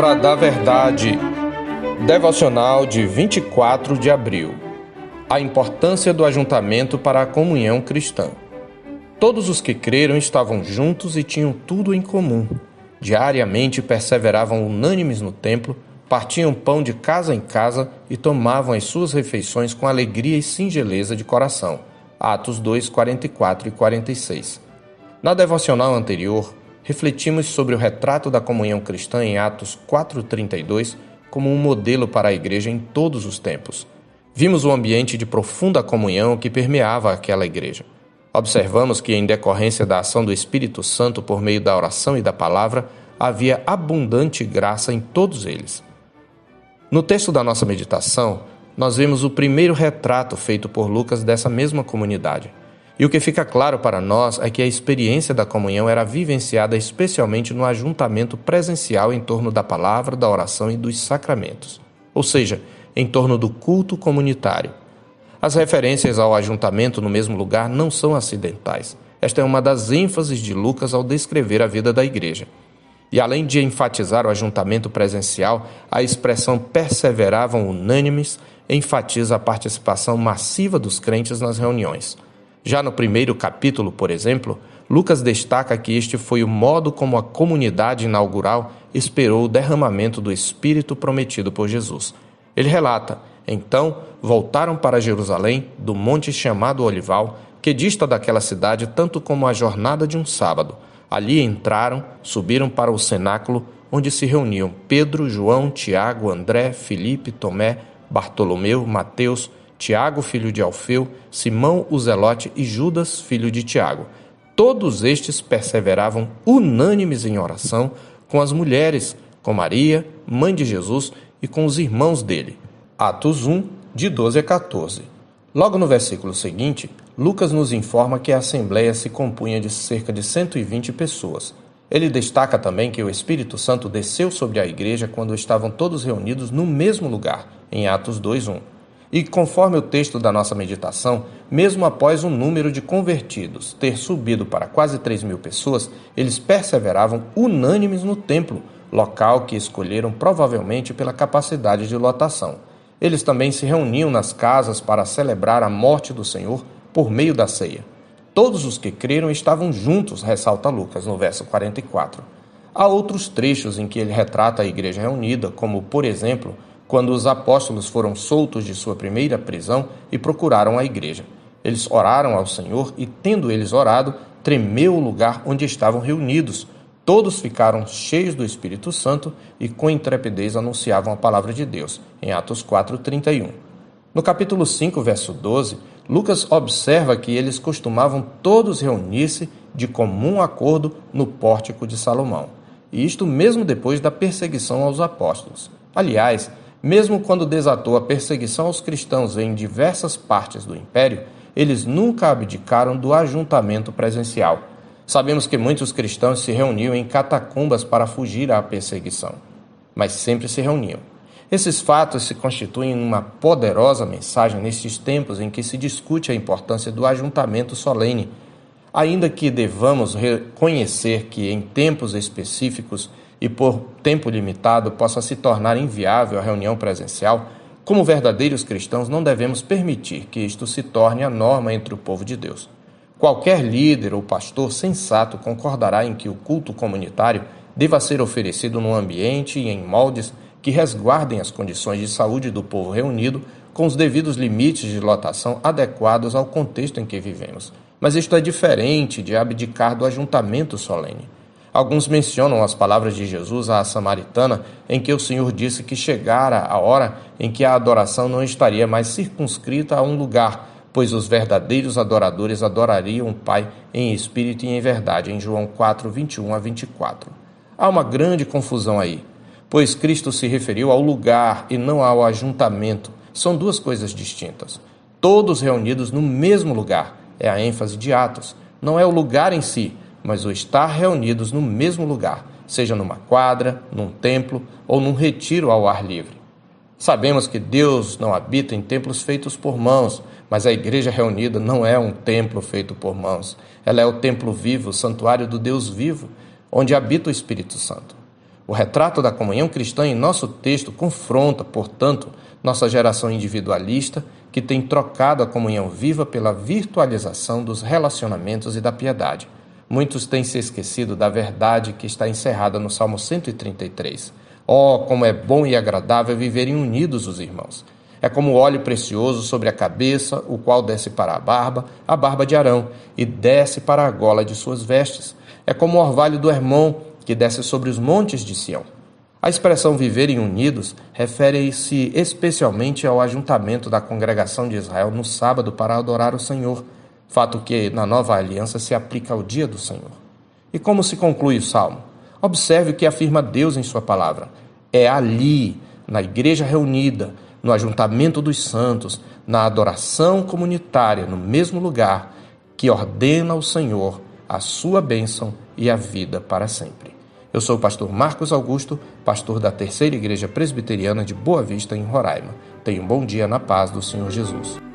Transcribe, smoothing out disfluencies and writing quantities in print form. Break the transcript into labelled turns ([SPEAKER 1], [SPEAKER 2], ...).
[SPEAKER 1] Palavra da Verdade. Devocional de 24 de abril. A importância do ajuntamento para a comunhão cristã. Todos os que creram estavam juntos e tinham tudo em comum. Diariamente perseveravam unânimes no templo, partiam pão de casa em casa e tomavam as suas refeições com alegria e singeleza de coração. Atos 2, 44 e 46. Na devocional anterior, refletimos sobre o retrato da comunhão cristã em Atos 4:32 como um modelo para a igreja em todos os tempos. Vimos o ambiente de profunda comunhão que permeava aquela igreja. Observamos que, em decorrência da ação do Espírito Santo por meio da oração e da palavra, havia abundante graça em todos eles. No texto da nossa meditação, nós vemos o primeiro retrato feito por Lucas dessa mesma comunidade. E o que fica claro para nós é que a experiência da comunhão era vivenciada especialmente no ajuntamento presencial em torno da palavra, da oração e dos sacramentos, ou seja, em torno do culto comunitário. As referências ao ajuntamento no mesmo lugar não são acidentais. Esta é uma das ênfases de Lucas ao descrever a vida da igreja. E além de enfatizar o ajuntamento presencial, a expressão perseveravam unânimes enfatiza a participação massiva dos crentes nas reuniões. Já no primeiro capítulo, por exemplo, Lucas destaca que este foi o modo como a comunidade inaugural esperou o derramamento do Espírito prometido por Jesus. Ele relata: então voltaram para Jerusalém, do monte chamado Olival, que dista daquela cidade tanto como a jornada de um sábado. Ali entraram, subiram para o cenáculo, onde se reuniam Pedro, João, Tiago, André, Filipe, Tomé, Bartolomeu, Mateus, Tiago, filho de Alfeu, Simão o Zelote e Judas, filho de Tiago. Todos estes perseveravam unânimes em oração com as mulheres, com Maria, mãe de Jesus, e com os irmãos dele. Atos 1, de 12 a 14. Logo no versículo seguinte, Lucas nos informa que a assembleia se compunha de cerca de 120 pessoas. Ele destaca também que o Espírito Santo desceu sobre a igreja quando estavam todos reunidos no mesmo lugar, em Atos 2:1. E conforme o texto da nossa meditação, mesmo após o número de convertidos ter subido para quase 3.000 pessoas, eles perseveravam unânimes no templo, local que escolheram provavelmente pela capacidade de lotação. Eles também se reuniam nas casas para celebrar a morte do Senhor por meio da ceia. Todos os que creram estavam juntos, ressalta Lucas no verso 44. Há outros trechos em que ele retrata a igreja reunida, como, por exemplo, quando os apóstolos foram soltos de sua primeira prisão e procuraram a igreja. Eles oraram ao Senhor e, tendo eles orado, tremeu o lugar onde estavam reunidos. Todos ficaram cheios do Espírito Santo e com intrepidez anunciavam a palavra de Deus, em Atos 4:31. No capítulo 5, verso 12, Lucas observa que eles costumavam todos reunir-se de comum acordo no pórtico de Salomão. E isto mesmo depois da perseguição aos apóstolos. Aliás, mesmo quando desatou a perseguição aos cristãos em diversas partes do império, eles nunca abdicaram do ajuntamento presencial. Sabemos que muitos cristãos se reuniam em catacumbas para fugir à perseguição, mas sempre se reuniam. Esses fatos se constituem uma poderosa mensagem nestes tempos em que se discute a importância do ajuntamento solene. Ainda que devamos reconhecer que em tempos específicos e por tempo limitado possa se tornar inviável a reunião presencial, como verdadeiros cristãos não devemos permitir que isto se torne a norma entre o povo de Deus. Qualquer líder ou pastor sensato concordará em que o culto comunitário deva ser oferecido num ambiente e em moldes que resguardem as condições de saúde do povo reunido com os devidos limites de lotação adequados ao contexto em que vivemos. Mas isto é diferente de abdicar do ajuntamento solene. Alguns mencionam as palavras de Jesus à samaritana, em que o Senhor disse que chegara a hora em que a adoração não estaria mais circunscrita a um lugar, pois os verdadeiros adoradores adorariam o Pai em espírito e em verdade, em João 4:21 a 24. Há uma grande confusão aí, pois Cristo se referiu ao lugar e não ao ajuntamento. São duas coisas distintas. Todos reunidos no mesmo lugar, é a ênfase de Atos. Não é o lugar em si, mas o estar reunidos no mesmo lugar, seja numa quadra, num templo ou num retiro ao ar livre. Sabemos que Deus não habita em templos feitos por mãos, mas a igreja reunida não é um templo feito por mãos. Ela é o templo vivo, o santuário do Deus vivo, onde habita o Espírito Santo. O retrato da comunhão cristã em nosso texto confronta, portanto, nossa geração individualista, que tem trocado a comunhão viva pela virtualização dos relacionamentos e da piedade. Muitos têm se esquecido da verdade que está encerrada no Salmo 133. Oh, como é bom e agradável viverem unidos os irmãos! É como óleo precioso sobre a cabeça, o qual desce para a barba de Arão, e desce para a gola de suas vestes. É como o orvalho do Hermon, que desce sobre os montes de Sião. A expressão viverem unidos refere-se especialmente ao ajuntamento da congregação de Israel no sábado para adorar o Senhor, fato que na nova aliança se aplica ao dia do Senhor. E como se conclui o Salmo? Observe o que afirma Deus em sua palavra. É ali, na igreja reunida, no ajuntamento dos santos, na adoração comunitária, no mesmo lugar, que ordena o Senhor a sua bênção e a vida para sempre. Eu sou o pastor Marcos Augusto, pastor da Terceira Igreja Presbiteriana de Boa Vista, em Roraima. Tenha um bom dia na paz do Senhor Jesus.